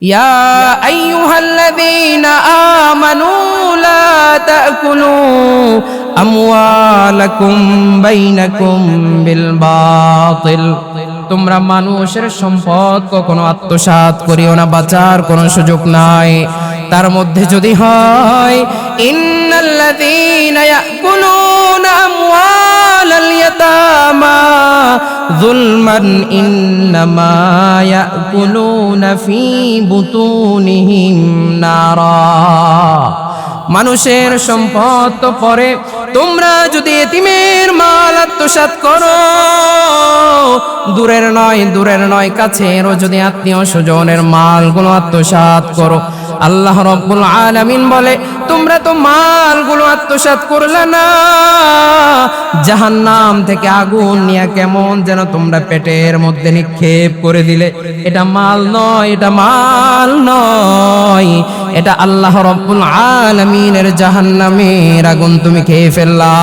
يا أيها الذين آمنوا لا تأكلوا أموالكم بينكم بالباطل তোমরা মানুষের সম্পদ কখনো আত্মসাৎ করিও না, বাঁচার কোনো সুযোগ নাই। তার মধ্যে যদি হয় ইন্নাল্লাযীনা ইয়াকুলুনা আমওয়ালাল ইয়াতামা যুলমান ইন্নামা ইয়াকুলুনা ফী বুতুনিহিম নারা। মানুষের সম্পদ তো পরে, তোমরা যদি এতিমের মাল আত্মসাৎ করো, দূরের নয় কাছেরও যদি আত্মীয় স্বজনের মালগুলো আত্মসাৎ করো, আল্লাহ রাব্বুল আলামিন বলে তোমরা তো মালগুলো আত্মসাৎ করলে না, জাহান্নাম থেকে আগুন নিয়ে কেমন যেন তোমরা পেটের মধ্যে নিক্ষেপ করে দিলে। এটা মাল নয়, এটা আল্লাহ রাব্বুল আলামিনের জাহান্নামের আগুন তুমি খেয়ে ফেললা।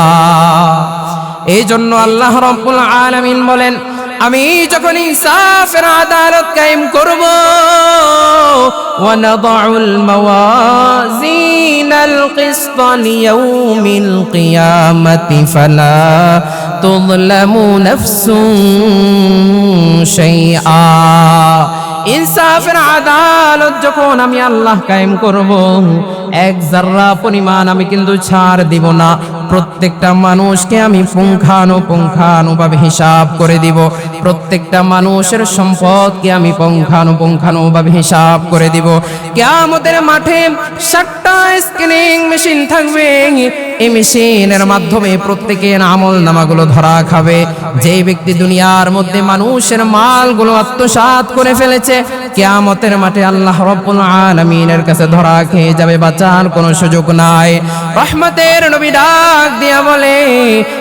এই জন্য আল্লাহ রাব্বুল আলামিন বলেন, আমি যখন ইনসাফের আদালত কায়েম করব, ওয়ানাদাউল মাওয়াজিনাল কিসতা লিয়াউমিল কিয়ামাতি ফালা তুযলামু নাফসুন শাইআ। ইনসাফের আদালত যখন আমি আল্লাহ কায়েম করব, এক যাররা পরিমাণ আমি কিন্তু ছাড় দিব না। প্রত্যেকটা মানুষকে আমি পুঙ্খানুপুঙ্খানুভাবে হিসাব করে দিব। প্রত্যেকটা মানুষের সম্পদকে আমি পুঙ্খানুপুঙ্খানুভাবে হিসাব করে দিব। কিয়ামতের মাঠে 7টা স্ক্যানিং মেশিন থাকবে। এই মেশিনের মাধ্যমে প্রত্যেকের আমল নামাগুলো ধরা খাবে। যে ব্যক্তি দুনিয়ার মধ্যে মানুষের মালগুলো আত্মসাৎ করে ফেলেছে, কিয়ামতের মাঠে আল্লাহ রাব্বুল আলামিনের কাছে ধরা খেয়ে যাবে, বাঁচার কোনো সুযোগ নাই। রহমতের নবী ডাক দিয়া বলে,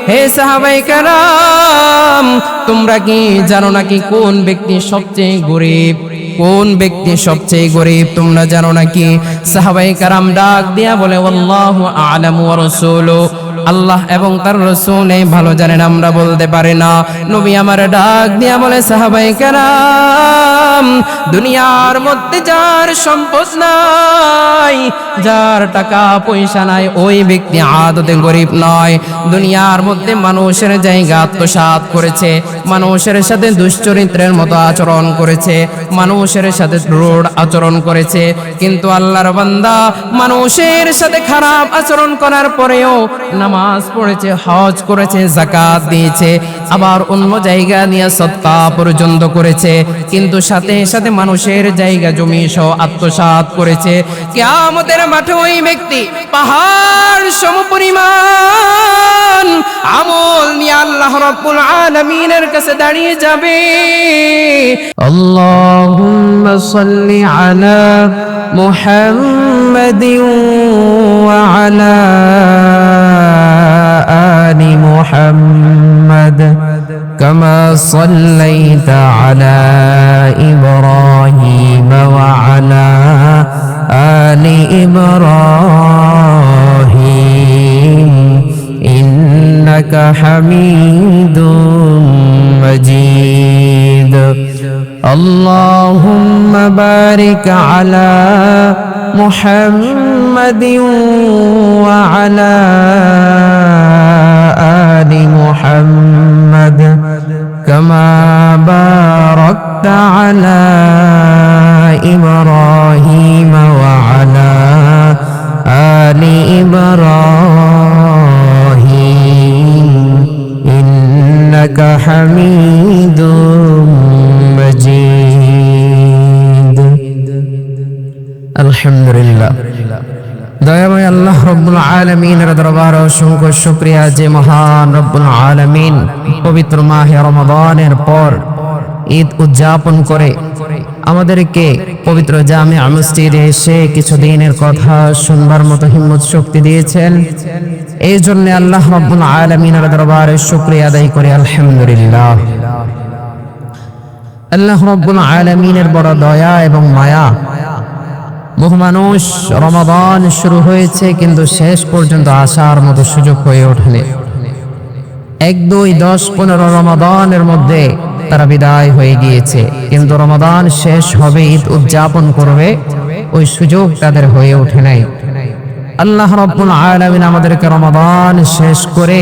হে সাহাবায়ে কেরাম, তোমরা কি জানো নাকি কোন ব্যক্তি সবচেয়ে গরীব? কোন ব্যক্তি সবচেয়ে গরীব তোমরা জানো নাকি? সাহাবায়ে কেরাম ডাক দিয়া বলে, আল্লাহু আ'লামু ওয়া রাসূলুহু, আল্লাহ এবং তার রাসূল ভালো জানেন, আমরা বলতে পারি না। নবী আমার ডাক দিয়া বলে, সাহাবায়ে কেরাম, দুনিয়ার মধ্যে যার সম্পদ নাই, যার টাকা পয়সা নাই, ওই ব্যক্তি আদতে গরীব নয়। দুনিয়ার মধ্যে মানুষের জায়গা আত্মসাৎ করেছে, মানুষের সাথে দুশ্চরিত্রের মতো আচরণ করেছে, মানুষের সাথে রূঢ় আচরণ করেছে, কিন্তু আল্লাহর বান্দা মানুষের সাথে খারাপ আচরণ করার পরেও নামাজ পড়েছে, হজ করেছে, যাকাত দিয়েছে, আবার অন্য জায়গা নিয়ে সদকা পর্যন্ত করেছে, কিন্তু সাথে সাথে মানুষের জায়গা জমি সহ আত্মসাৎ করেছে। কিয়ামতের মাঠে ওই ব্যক্তি পাহাড় সমপরিমাণ আমল নিয়ে আল্লাহ রাব্বুল আলামিনের কাছে দাঁড়িয়ে যাবে। আল্লাহুম্মা সাল্লি আলা মুহাম্মাদিন ওয়া আলা আলি মুহাম্মাদ কামা সাল্লাইতা আলা ইব্রাহিম ওয়া আলা আলি ইব্রাহিম ইন্নাকা হামিদুম মাজিদ। আল্লাহুম্মা বারিক আলা মুহাম্মাদিন ওয়া আলা আলি মুহাম্মাদ কামা বারাকতা আলা ইব্রাহিম ওয়া আলা আলি ইব্রাহিম ইন্নাকা হামিদুম মাজিদ। আলহামদুলিল্লাহ। দয়াময় আল্লাহ রাব্বুল আলামিনের দরবারে অসংখ্য শুকরিয়া যে মহান রাব্বুল আলামিন পবিত্র মাহে রমাদানের পর ঈদ উদযাপন করে আমাদেরকে পবিত্র জামিয়া মসজিদে এসে কিছুদিনের কথা শুনবার মতো হিম্মত শক্তি দিয়েছেন। এই জন্য আল্লাহ রাব্বুল আলামিনের দরবারে শুকরিয়া আদায় করি, আলহামদুলিল্লাহ। আল্লাহ রাব্বুল আলামিনের বড় দয়া এবং মায়া। বহু মানুষ রমাদান শুরু হয়েছে কিন্তু শেষ পর্যন্ত আসার মতো সুযোগ হয়ে ওঠেনি। 1, 2, 10, 15 রমাদানের মধ্যে তারা বিদায় হয়ে গিয়েছে, কিন্তু রমাদান শেষ হবে, ঈদ উদযাপন করবে, ওই সুযোগ তাদের হয়ে ওঠে নাই। আল্লাহ রাব্বুল আলামিন আমাদেরকে রমাদান শেষ করে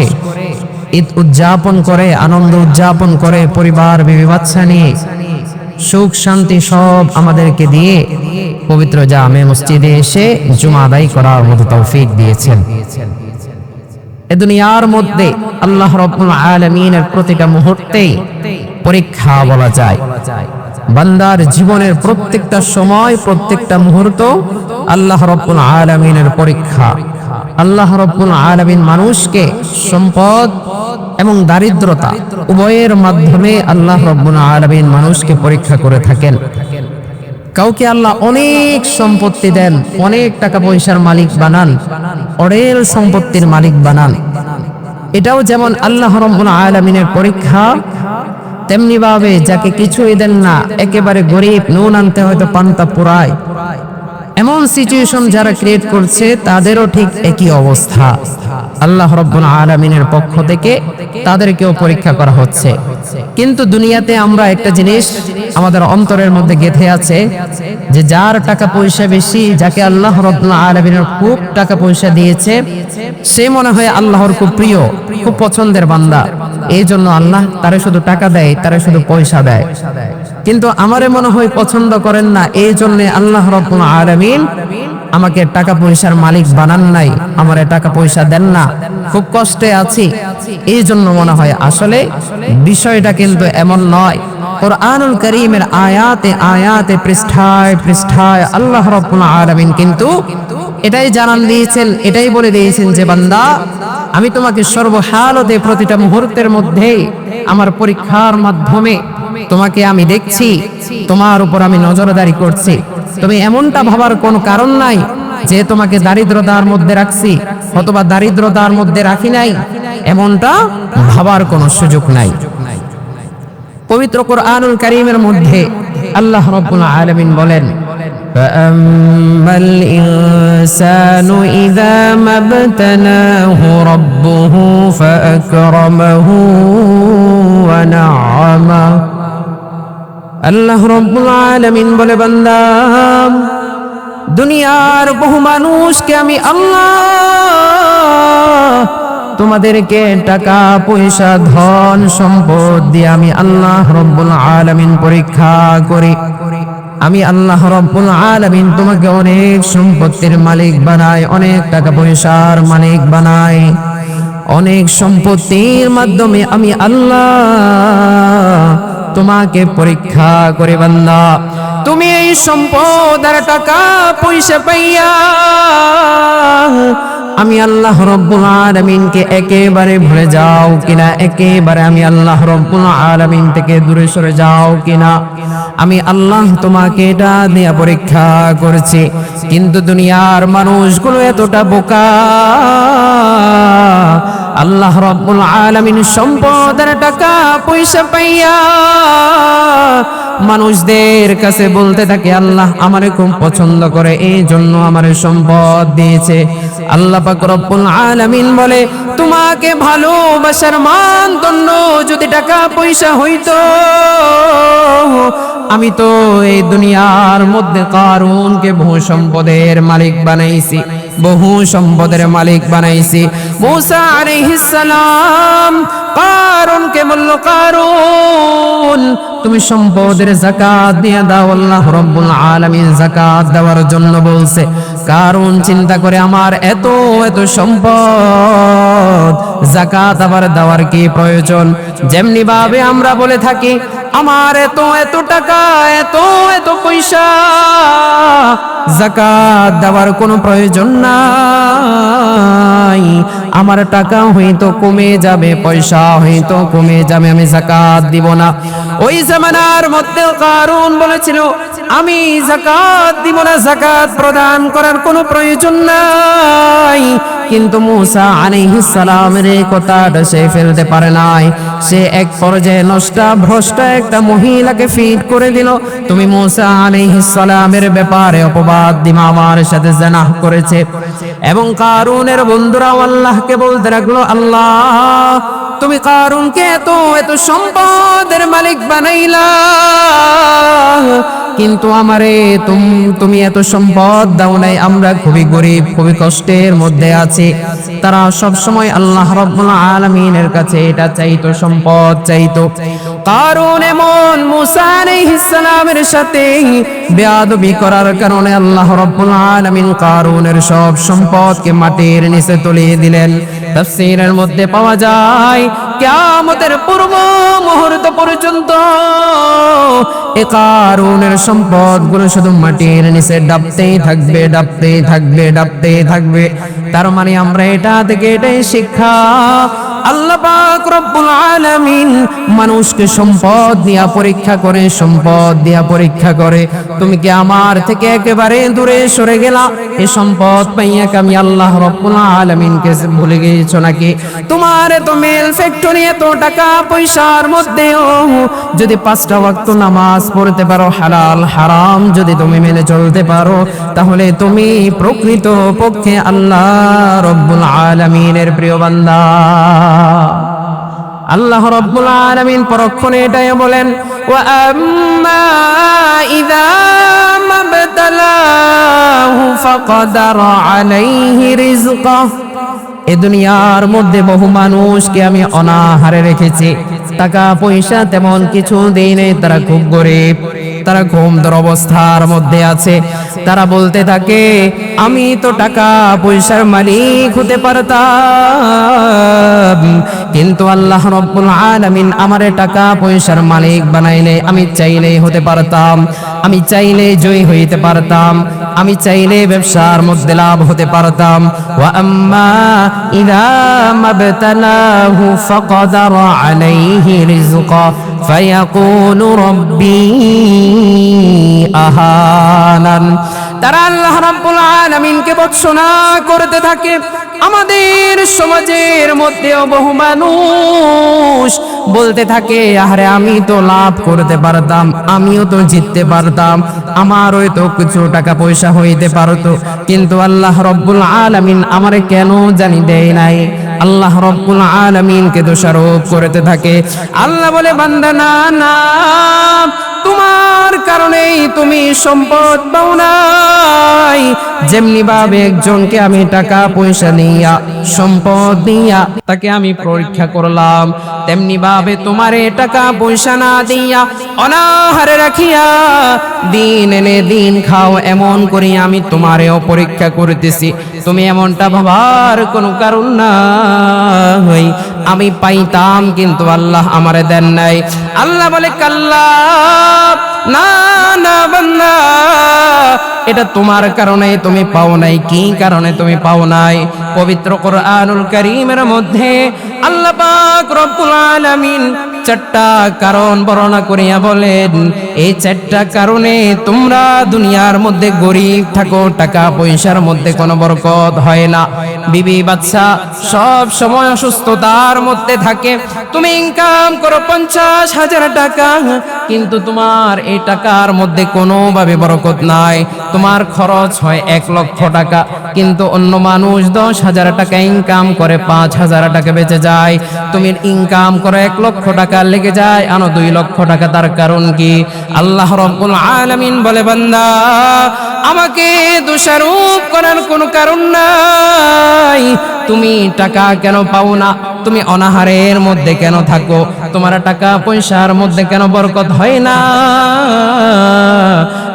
ঈদ উদযাপন করে, আনন্দ উদযাপন করে, পরিবার বিবি বাচ্চা নিয়ে সুখ শান্তি সব আমাদেরকে দিয়ে পবিত্র জামে মসজিদে এসে জুমা আদায় করার মতো তৌফিক দিয়েছেন। এই দুনিয়ার মধ্যে আল্লাহ রাব্বুল আলামিনের প্রতিটা মুহূর্তেই পরীক্ষা বলা যায়। বান্দার জীবনের প্রত্যেকটা সময়, প্রত্যেকটা মুহূর্ত আল্লাহ রাব্বুল আলামিনের পরীক্ষা। আল্লাহ রাব্বুল আলামিন মানুষকে সম্পদ এবং দারিদ্রতা উভয়ের মাধ্যমে আল্লাহ রাব্বুল আলামিন মানুষকে পরীক্ষা করে থাকেন। কাউকে আল্লাহ অনেক সম্পত্তি দেন, অনেক টাকা পয়সার মালিক বানান, অঢেল সম্পত্তির মালিক বানান। এটাও যেমন আল্লাহ রাব্বুল আলামিনের পরীক্ষা, তেমনি ভাবে যাকে কিছুই দেন না, একেবারে গরিব, নুন আনতে হয়তো পান্তা পুরায়, এমন সিচুয়েশন যারা ক্রিয়েট করছে তাদেরও ঠিক একই অবস্থা। আল্লাহ রাব্বুল আলামিনের পক্ষ থেকে তাদেরকেও পরীক্ষা করা হচ্ছে। কিন্তু দুনিয়াতে আমরা একটা জিনিস আমাদের অন্তরের মধ্যে গেঁথে আছে যে যার টাকা পয়সা বেশি, যাকে আল্লাহ রাব্বুল আলামিনের খুব টাকা পয়সা দিয়েছে, সে মনে হয় আল্লাহর খুব প্রিয়, খুব পছন্দের বান্দা। এই জন্য আল্লাহ তারে শুধু টাকা দেয়, তারে শুধু পয়সা দেয়। কিন্তু আমারে মনে হয় পছন্দ করেন না, এই জন্য আল্লাহ রাব্বুল আলামিন আমাকে টাকা পয়সার মালিক বানান নাই, আমারে টাকা পয়সা দেন না, খুব কষ্টে আছি, এই জন্য মনে হয়। আসলে বিষয়টা কিন্তু এমন নয়। কুরআনুল কারীমের আয়াতে আয়াতে, পৃষ্ঠায় পৃষ্ঠায় আল্লাহ রাব্বুল আলামিন কিন্তু এটাই জানান দিয়েছেন, এটাই বলে দিয়েছেন যে বান্দা, আমি তোমাকে সর্বহালতে প্রতিটা মুহূর্তের মধ্যে আমার পরীক্ষার মাধ্যমে তোমাকে আমি দেখছি, তোমার উপর আমি নজরদারি করছি। তুমি এমনটা ভাবার কোনো কারণ নাই যে তোমাকে দারিদ্রতার মধ্যে রাখছি অথবা দারিদ্রতার মধ্যে রাখি নাই, এমনটা ভাবার কোনো সুযোগ নাই। পবিত্র কুরআনুল কারীমের মধ্যে আল্লাহ রাব্বুল আলামিন বলেন, فَأَمَّا الْإِنسَانُ إِذَا مَا ابْتَلَاهُ رَبُّهُ فَأَكْرَمَهُ وَنَعَّمَهُ। আল্লাহ রাব্বুল আলামিন বলে, বান্দা, দুনিয়ার বহু মানুষকে আমি আল্লাহ তোমাদেরকে টাকা পয়সা ধন সম্পদ দিয়ে আমি আল্লাহ রাব্বুল আলামিন পরীক্ষা করি। আমি আল্লাহ রাব্বুল আলামিন তোমাকে অনেক সম্পত্তির মালিক বানাই, অনেক টাকা পয়সার মালিক বানাই, অনেক সম্পত্তির মাধ্যমে আমি আল্লাহ তোমাকে পরীক্ষা করে। বান্দা, তুমি এই সম্পদ আর টাকা পয়সা পাইয়া আমি আল্লাহ রাব্বুল আলামিনকে একেবারে ভুলে যাও কিনা, একেবারে আমি আল্লাহ রাব্বুল আলামিন থেকে দূরে সরে যাও কিনা, আমি আল্লাহ তোমাকে এটা দিয়ে পরীক্ষা করেছি। কিন্তু দুনিয়ার মানুষগুলো এতটা বোকা, আল্লাহ রাব্বুল আলামিন সম্পদ আর টাকা পয়সা পাইয়া মানুষদের কাছে বলতে থাকে, আল্লাহ আমারে খুব পছন্দ করে, এই জন্য আমারে সম্পদ দিয়েছে। আল্লাহ পাক রব্বুল আলামিন বলে, তোমাকে ভালোবাসার মানদণ্ড যদি টাকা পয়সা হইতো, আমি তো এই দুনিয়ার মধ্যে কারুনকে বহু সম্পদের মালিক বানাইছি, বহু সম্পদের মালিক বানাইছি। মূসা আলাইহিস সালাম কারুনকে বলল, কারুন তুমি সম্পদের যাকাত দিয়ে দাও। আল্লাহ রাব্বুল আলামিন যাকাত দেওয়ার জন্য বলছে। কারুন চিন্তা করে, আমার এত এত সম্পদ, যাকাত আবার দেওয়ার কি প্রয়োজন? যেমনি ভাবে আমরা বলে থাকি, আমার এত এত টাকা, এত এত পয়সা, যাকাত দেওয়ার কোনো প্রয়োজন নাই। আমার টাকা হয়তো কমে যাবে, পয়সা হয়তো কমে যাবে, আমি যাকাত দিব না। ওই জামানার মধ্যে কারুন বলেছিল, আমি যাকাত দিব না, যাকাত প্রদান করার কোনো প্রয়োজন নাই। কিন্তু মূসা আলাইহিস সালামের এই কথাটা সে ফেলতে পারে নাই। সে এক পর্যায়ে নষ্টা ভ্রষ্টা একটা মহিলাকে ফিট করে দিল, তুমি মূসা আলাইহিস সালামের ব্যাপারে অপবাদ দিমা, আমার সাথে জিনাহ করেছে। এবং কারুনের বন্ধুরা আল্লাহকে বলতে লাগলো, আল্লাহ তুমি কারুনকে এত এত সম্পদের মালিক বানাইলা, কিন্তু আমারে তুমি এত সম্পদ দাও নাই, আমরা খুবই গরিব, খুবই কষ্টের মধ্যে আছি। তারা সব সময় আল্লাহ রাব্বুল আলামিনের কাছে এটা চাইতো, সম্পদ চাইতো। কারুন এমন মুসা আলাইহিস সালামের সাথে বেয়াদবি করার কারণে আল্লাহ রাব্বুল আলামিন কারুনের সব সম্পদকে মাটির নিচে তলিয়ে দিলেন। তাফসীরের মধ্যে পাওয়া যায় কিয়ামতের পূর্ব মুহূর্ত পর্যন্ত এ কারুনের সম্পদগুলো শুধু মাটির নিচে ডাবতেই থাকবে, ডাবতেই থাকবে, ডাবতেই থাকবে। তার মানে আমরা এটা থেকে এটাই শিক্ষা, আল্লাহ পাক রব্বুল আলামিন মানুষকে সম্পদ দিয়া পরীক্ষা করে, সম্পদ দিয়া পরীক্ষা করে। তুমি কি আমার থেকে একেবারে দূরে সরে গেলা? এই সম্পদ পাইয়া কি আমি আল্লাহ রব্বুল আলামিনকে ভুলে গিয়েছো নাকি? তোমার এত মেল ফ্যাক্টরি, এত টাকা পয়সার মধ্যেও যদি 5টা ওয়াক্ত নামাজ পড়তে পারো, হালাল হারাম যদি তুমি মেনে চলতে পারো, তাহলে তুমি প্রকৃত পক্ষে আল্লাহ রব্বুল আলামিনের প্রিয় বান্দা। আল্লাহ রাব্বুল আলামিন পরক্ষণে এটাই বলেন, ওয়া আম্মা ইযা মাবতালাহু ফাকদারা আলাইহি রিজকাহ। এ দুনিয়ার মধ্যে বহু মানুষকে আমি অনাহারে রেখেছি, টাকা পয়সা তেমন কিছু দেই নাই, তারা খুব গরিব, তারা ঘুমদর অবস্থার মধ্যে আছে। তারা বলতে থাকে আমি তো টাকা পয়সার মালিক হতে পারতাম, কিন্তু আল্লাহ রাব্বুল আলামিন আমারে টাকা পয়সার মালিক বানাইলে আমি চাইলেই হতে পারতাম, আমি চাইলে জয়ী হইতে পারতাম, আমি চাইলে ব্যবসার মধ্যে লাভ হতে পারতাম। ওয়া আম্মা ইযা মাবতালাহু ফাকদারা আলাইহি রিজকা ফায়াকুলু রাব্বি আহানান। তারা আল্লাহ রাব্বুল আলামিনকে ভৎসনা করতে থাকে। আমাদের সমাজের মধ্যেও বহু মানুষ বলতে থাকে আরে আমি তো লাভ করতে পারতাম, আমিও তো জিততে পারতাম, আমারও তো কিছু টাকা পয়সা হইতে পারতো, কিন্তু আল্লাহ রাব্বুল আলামিন আমারে কেন জানি দেয় নাই। আল্লাহ রাব্বুল আলামিনকে দোষারোপ করতে থাকে। আল্লাহ বলে বান্দা না না, তোমার কারণেই তুমি সম্পদ পাও নাই। যেমনি ভাবে একজনকে আমি টাকা পয়সা দিয়া, সম্পদ দিয়া তাকে আমি পরীক্ষা করলাম, তেমনি ভাবে তোমারে টাকা পয়সা না দিয়া অনাহারে রাখিয়া দিন এনে দিন খাও এমন করি আমি তোমারেও পরীক্ষা করতেছি। তুমি এমনটা ভাবার কোনো কারণ নাই। আমি পাইতাম কিন্তু আল্লাহ আমারে দেন নাই। আল্লাহ বলে কাল্লা, না না বান্দা, এটা তোমার কারণে তুমি পাও নাই। কি কারণে তুমি পাও নাই? পবিত্র কোরআনুল কারীমের মধ্যে আল্লাহ পাক রব্বুল আলামিন 4টা কারণ বর্ণনা করিয়া বলেন, এই 4টা কারণে তোমরা দুনিয়ার মধ্যে গরিব থাকো, টাকা পয়সার মধ্যে কোনো বরকত হয় না, বিবি বাচ্চা সব সময় অসুস্থতার মধ্যে থাকে। তুমি ইনকাম করো 50,000 টাকা, কিন্তু তোমার এই টাকার মধ্যে কোনোভাবে বরকত নাই। তোমার খরচ হয় 1 লক্ষ টাকা, কিন্তু অন্য মানুষ 10,000 টাকা ইনকাম করে 5,000 টাকা বেঁচে যায়। তুমি ইনকাম করো 1 লক্ষ টাকা, লেগে যায় আনো 2 লক্ষ টাকা। তার কারণ কি? আল্লাহ রাব্বুল আলামিন বলে বান্দা আমাকে দোষারোপ করার কোনো কারণ নাই। তুমি টাকা কেন পাও না? তুমি অনাহারের মধ্যে কেন থাকো? তোমার টাকা পয়সার মধ্যে কেন বরকত হয় না?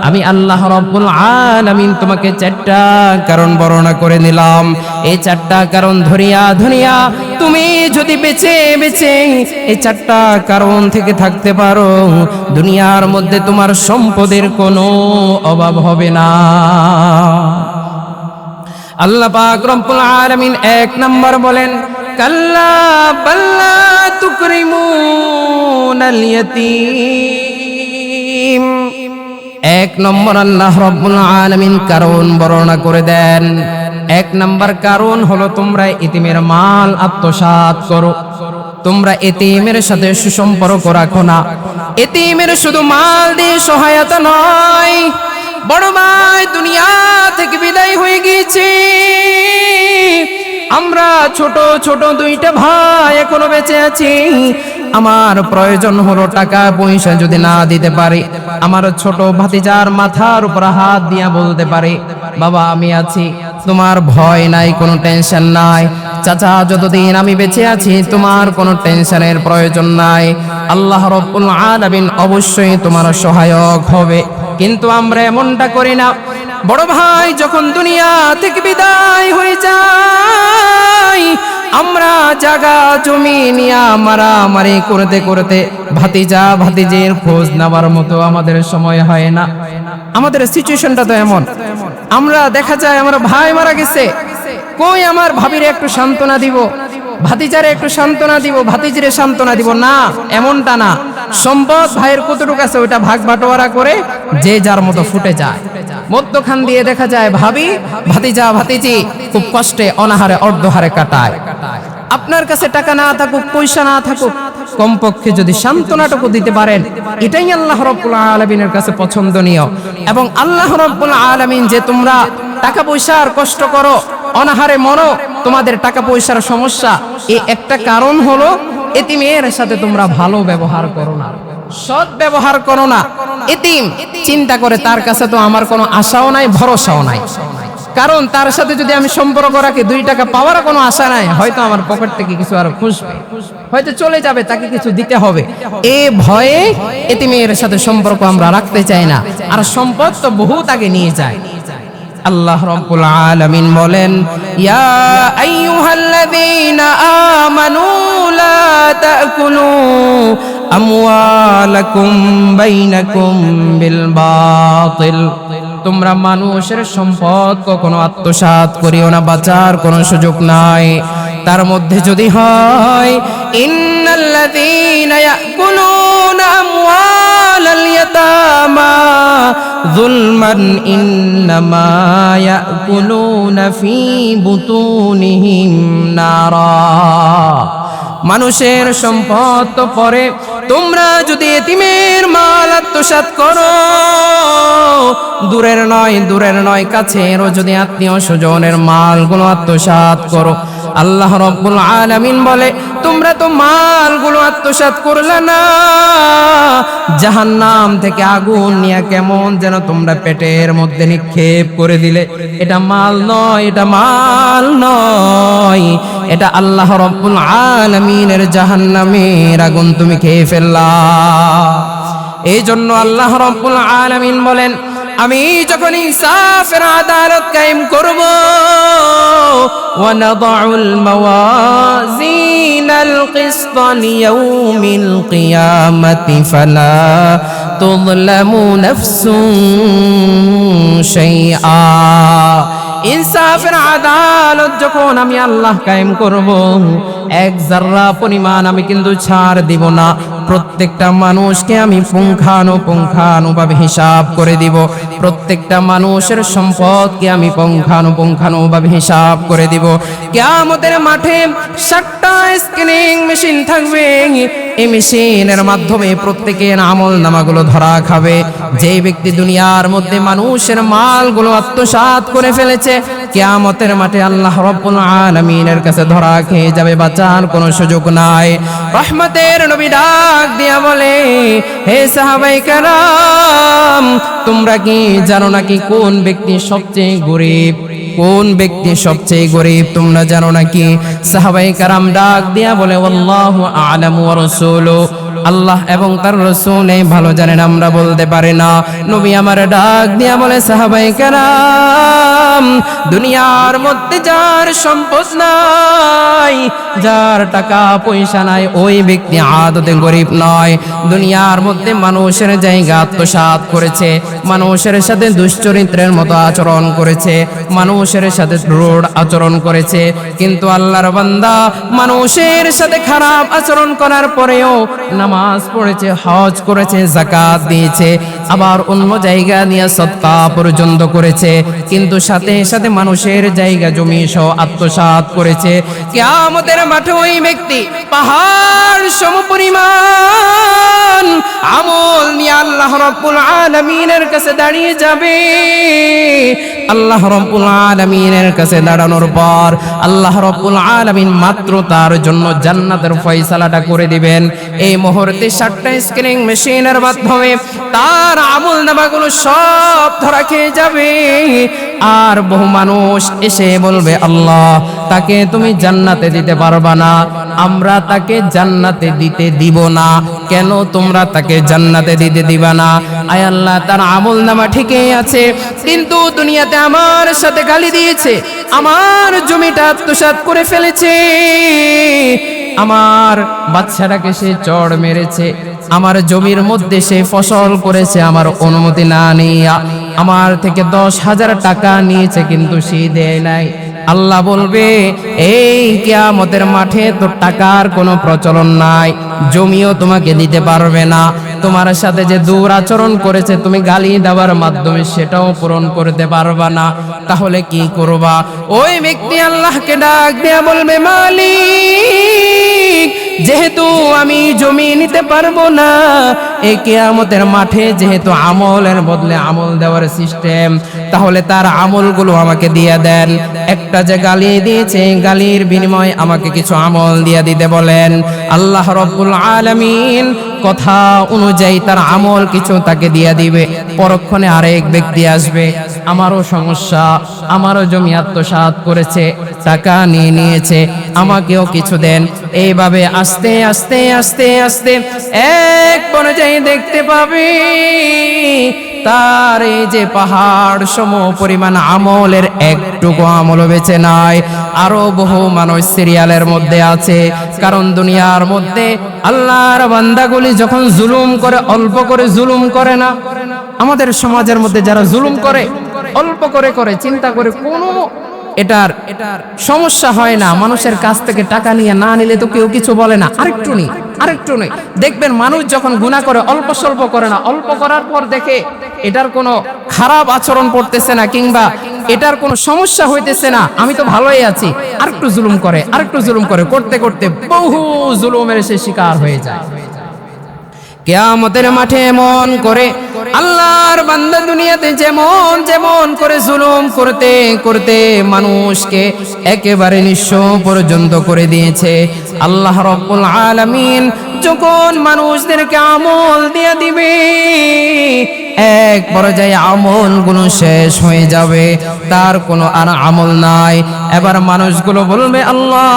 আমি আল্লাহ রাব্বুল আলামিন তোমাকে 4টা কারণ বর্ণনা করে নিলাম। এই 4টা কারণ ধরিয়া ধরিয়া তুমি যদি বেঁচে বেঁচে এই 4টা কারণ থেকে থাকতে পারো, দুনিয়ার মধ্যে তোমার সম্পদের কোনো অভাব হবে না। আল্লাহ পাক রব্বুল আলামিন 1 নম্বর বলেন কাল্লা বাল্লা তুকরিমুনাল ইয়াতীম। 1 নম্বর আল্লাহ রাব্বুল আলামিন কারণ বর্ণনা করে দেন। 1 নম্বর কারণ হলো তোমরা ইতিমের মাল আত্মসাৎ করো, তোমরা এতিমের সাথে সুসম্পর্ক রাখো না। এতিমের শুধু মাল দিয়ে সহায়তা নয়, বড় ভাই দুনিয়া থেকে বিদায় হয়ে গিয়েছে, আমরা ছোট ছোট দুইটা ভাই এখনো বেঁচে আছি। আমার প্রয়োজন হলো টাকা পয়সা যদি না দিতে পারি, আমার ছোট ভাতিজার মাথার উপর হাত দিয়া বলতে পারি, বাবা আমি আছি, তোমার ভয় নাই, কোনো টেনশন নাই। চাচা যতদিন আমি বেঁচে আছি তোমার কোনো টেনশনের প্রয়োজন নাই, আল্লাহ রাব্বুল আলামিন অবশ্যই তোমার সহায়ক হবে। কিন্তু আমরা এমনটা করি না। বড় ভাই যখন দুনিয়া থেকে বিদায় হয়ে যায়, আমরা জায়গা জমি নিয়ে মারামারি করতে করতে ভাতিজা ভাতিজির খোঁজ নেওয়ার মতো আমাদের সময় হয় না। আমাদের সিচুয়েশনটা তো এমন, আমরা দেখা যায় আমার ভাই মারা গেছে, কই আমার ভাবিরে একটু সান্ত্বনা দিব, ভাতিজারে একটু সান্ত্বনা দিব, ভাতিজিরে সান্ত্বনা দিব না, এমনটা না। সম্পদ ভাইয়ের কতটুকু আছে ওইটা ভাগ বাটোয়ারা করে যে যার মতো ফুটে যায়। মধ্যখান দিয়ে দেখা যায় ভাবি ভাতিজা ভাতিজি খুব কষ্টে অনাহারে অর্ধহারে কাটায়। আপনার কাছে টাকা না থাকুক, পয়সা না থাকুক, কমপক্ষে যদি সান্ত্বনাটুকু দিতে পারেন, এটাই আল্লাহ রাব্বুল আলামিনের কাছে পছন্দনীয়। এবং আল্লাহ রাব্বুল আলামিন যে তোমরা টাকা পয়সার কষ্ট করো, অনাহারে মরো, তোমাদের টাকা পয়সার সমস্যা, এই একটা কারণ হলো এতিমের সাথে তোমরা ভালো ব্যবহার করো না, সৎ ব্যবহার করো না। এতিম চিন্তা করে তার কাছে তো আমার কোনো আশাও নাই, ভরসাও নাই, কারণ তার সাথে যদি আমি সম্পর্ক রাখি 2 টাকা পাওয়ার কোনো আশা নাই, হয়তো আমার পকেট থেকে কিছু আর খুঁজবে, হয়তো চলে যাবে, তাকে কিছু দিতে হবে, এই ভয়ে এতিমের সাথে সম্পর্ক আমরা রাখতে চাই না। আর সম্পদ তো বহুত আগে নিয়ে যায়। আল্লাহ রাব্বুল আলামিন বলেন, ইয়া আইয়ুহাল্লাযীনা আমানু লা তাকুলু আমওয়ালাকুম বাইনাকুম বিল বাতিল। তোমরা মানুষের সম্পদ কখনো আত্মসাৎ করিও না, বাঁচার কোনো সুযোগ নাই। তার মধ্যে যদি হয় ইন্নাল্লাযীনা ইয়াকুলুনা আমওয়ালাল ইয়াতামা যুলমান ইন্নামা ইয়াকুলুনা ফি বুতুনিহিম নারা। মানুষের সম্পদ তো পরে, তোমরা যদি এতিমের মাল আত্মসাৎ করো, দূরের নয় কাছেরও যদি আত্মীয় স্বজনের মালগুলো আত্মসাৎ করো, আল্লাহ রাব্বুল আলামিন বলে তোমরা তো মালগুলো আত্মসাৎ করলে না, জাহান্নাম থেকে আগুন নিয়ে কেমন যেন তোমরা পেটের মধ্যে নিক্ষেপ করে দিলে। এটা মাল নয়, এটা মাল নয়, এটা আল্লাহ রাব্বুল আলামিনের জাহান্নামের আগুন তুমি খেয়ে ফেললা। এই জন্য আল্লাহ রাব্বুল আলামিন বলেন, আমি যখন ইনসাফের আদালত কায়েম করব, ওয়া নাদাউল মাওয়াজিনাল কিসত লিয়াউমিল কিয়ামাতি ফালা তুযলামু নাফসুন শাইআ। ইনসাফের আদালত যখন আমি আল্লাহ কায়েম করব, এক জাররা পরিমাণ আমি কিন্তু ছাড় দিব না। প্রত্যেকটা মানুষকে আমি পুঙ্খানুপুঙ্খানুভাবে হিসাব করে দিব। প্রত্যেকটা মানুষের সম্পদকে আমি পুঙ্খানুপুঙ্খানুভাবে হিসাব করে দিব। কিয়ামতের মাঠে 7টা স্ক্যানিং মেশিন থাকবে। এই মেশিনের মাধ্যমে প্রত্যেকের আমল নামাগুলো ধরা খাবে। যে ব্যক্তি দুনিয়ার মধ্যে মানুষের মালগুলো আত্মসাৎ করে ফেলেছে, কিয়ামতের মাঠে আল্লাহ রাব্বুল আলামিনের কাছে ধরা খেয়ে যাবে, বাঁচার কোনো সুযোগ নাই। রহমতের নবী ডাক দিয়া বলে, হে সাহাবায়ে কেরাম, তোমরা কি জানো নাকি কোন ব্যক্তি সবচেয়ে গরীব? কোন ব্যক্তি সবচেয়ে গরীব তোমরা জানো নাকি? সাহাবায়ে কেরাম ডাক দিয়া বলে, আল্লাহু আ'লামু ওয়া রাসূলুহু, আল্লাহ এবং তার রাসূল ভালো জানেন, আমরা বলতে পারি না। নবী আমার ডাক দিয়া বলে, সাহাবায়ে কেরাম, দুনিয়ার মধ্যে যার সম্পদ নাই, যার টাকা পয়সা নাই, ওই ব্যক্তি আদতে গরীব নয়। দুনিয়ার মধ্যে মানুষের জায়গা আত্মসাৎ করেছে, মানুষের সাথে দুশ্চরিত্রের মতো আচরণ করেছে, মানুষের সাথে রূঢ় আচরণ করেছে, কিন্তু আল্লাহর বান্দা মানুষের সাথে খারাপ আচরণ করার পরেও নামাজ পড়েছে, হজ করেছে, যাকাত দিয়েছে, আবার অন্য জায়গা নিয়ে সদকা পর্যন্ত করেছে, কিন্তু সাথে সাথে মানুষের জায়গা জমি সহ আত্মসাৎ করেছে। কিয়ামতের মাঠে ওই ব্যক্তি পাহাড় সমপরিমাণ আমল নিয়ে আল্লাহ রাব্বুল আলামিনের কাছে দাঁড়িয়ে যাবে। আল্লাহ রাব্বুল আলামিনের কাছে দাঁড়ানোর পর আল্লাহ রাব্বুল আলামিন মাত্র তার জন্য জান্নাতের ফয়সালাটা করে দিবেন। এই মুহূর্তে 7টা স্ক্যানিং মেশিনের মাধ্যমে তার আমলনামাগুলো সব ধরা খেয়ে যাবে। আর বহু মানুষ এসে বলবে, আল্লাহ তাকে তুমি জান্নাতে দিতে পারবা না, আমরা তাকে জান্নাতে দিতে দিব না। কেন তোমরা তাকে জান্নাতে দিতে দিবা না? আয় আল্লাহ, তার আমলনামা ঠিকই আছে, কিন্তু দুনিয়াতে আমার সাথে গালি দিয়েছে, আমার জমিটা আত্মসাৎ করে ফেলেছে, আমার বাচ্চাটাকে সে চড় মেরেছে, আমার জমির মধ্যে সে ফসল করেছে আমার অনুমতি না নিয়ে, আমার থেকে 10,000 টাকা নিয়েছে কিন্তু সে দেয় নাই। আল্লাহ বলবে, এই কিয়ামতের মাঠে তো টাকার কোনো প্রচলন নাই, জমিও তোমাকে দিতে পারবে না, তোমার সাথে যে দুরাচরণ করেছে তুমি গালি দেওয়ার মাধ্যমে সেটাও পূরণ করতে পারবা না। তাহলে কি করবা? ওই ব্যক্তি আল্লাহকে ডাক দেয়া বলবে, মালিক, যেহেতু আমি জমি নিতে পারবো না, এই কিয়ামতের মাঠে যেহেতু আমলের বদলে আমল দেওয়ার সিস্টেম, তাহলে তার আমলগুলো আমাকে দিয়ে দেন। একটা যে গালি দিয়েছে, গালির বিনিময়ে আমাকে কিছু আমল দিয়ে দিতে বলেন। আল্লাহ রাব্বুল আলামিন কথা অনুযায়ী তার আমল কিছু তাকে দিয়ে দিবে। পরক্ষণে আরেক ব্যক্তি আসবে, আমারও সমস্যা, আমারও জমি আত্মসাৎ করেছে, টাকা নিয়ে নিয়েছে, আমাকেও কিছু দেন। এইভাবে আস্তে আস্তে আস্তে আস্তে এক পর্যায়ে দেখতে পাবে তার এই যে পাহাড় সম পরিমাণ আমলের একটুকু আমল বেঁচে নাই। আরো বহু মানুষ সিরিয়ালের মধ্যে আছে, কারণ দুনিয়ার মধ্যে আল্লাহর বান্দাগুলি যখন জুলুম করে, অল্প করে জুলুম করে না। আমাদের সমাজের মধ্যে যারা জুলুম করে, অল্প করে করে, চিন্তা করে কোনো এটার সমস্যা হয় না, মানুষের কাছ থেকে টাকা নিয়ে না নিলে তো কেউ কিছু বলে না, আরেকটু নেই, আরেকটু নেই। দেখবেন মানুষ যখন গুনাহ করে অল্প স্বল্প করে না, অল্প করার পর দেখে এটার কোনো খারাপ আচরণ পড়তেছে না, কিংবা এটার কোনো সমস্যা হইতেছে না, আমি তো ভালোই আছি, আরেকটু জুলুম করে, আরেকটু জুলুম করে, করতে করতে বহু জুলুমের সে শিকার হয়ে যায়। কিয়ামতের মাঠে এমন করে আল্লাহর বান্দা দুনিয়াতে যেমন যেমন করে জুলুম করতে করতে মানুষকে একেবারে নিঃস্ব পর্যন্ত করে দিয়েছে, আল্লাহ রাব্বুল আলামিন যখন মানুষদেরকে আমল দিয়ে দিবে, এক পর্যায়ে আমলগুলো শেষ হয়ে যাবে, তার কোনো আর আমল নাই। এবার মানুষগুলো বলবে, আল্লাহ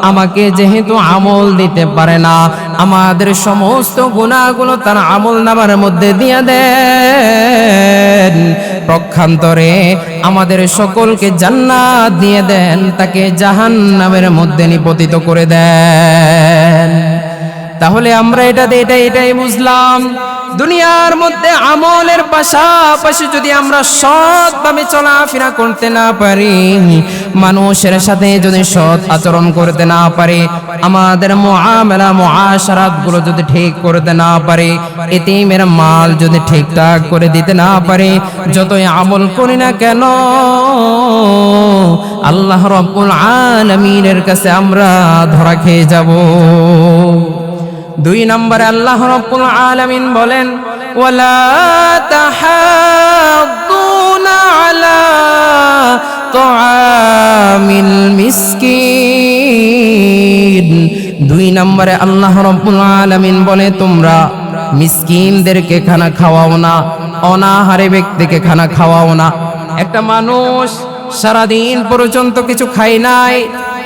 আমাকে যেহেতু আমল দিতে পারে না, আমাদের সমস্ত গুনাহগুলো তার আমলনামার মধ্যে দিয়ে দেন, পক্ষান্তরে আমাদের সকলকে জান্নাত দিয়ে দেন, তাকে জাহান্নামের মধ্যে নিপতিত করে দেন। তাহলে আমরা এটাই বুঝলাম, দুনিয়ার মধ্যে আমলের পাশাপাশি যদি আমরা সৎভাবে চলাফেরা করতে না পারি, মানুষের সাথে যদি সৎ আচরণ করতে না পারি, আমাদের মুআমালা মুআশারাত গুলো যদি ঠিক করতে না পারি, এতিমের মাল যদি ঠিকঠাক করে দিতে না পারি, যতই আমল করি না কেন আল্লাহ রাব্বুল আলামিনের কাছে আমরা ধরা খেয়ে যাব। 2 নম্বরে আল্লাহ রাব্বুল আলামিন বলেন, ওয়ালা তাহাদ্দুনা আলা তুআমিল মিসকিন। 2 নম্বরে আল্লাহ রাব্বুল আলামিন বলে, তোমরা মিসকিনদেরকে খানা খাওয়াও না, অনাহারে ব্যক্তিকে খানা খাওয়াও না। একটা মানুষ সারাদিন পর্যন্ত কিছু খায় নাই,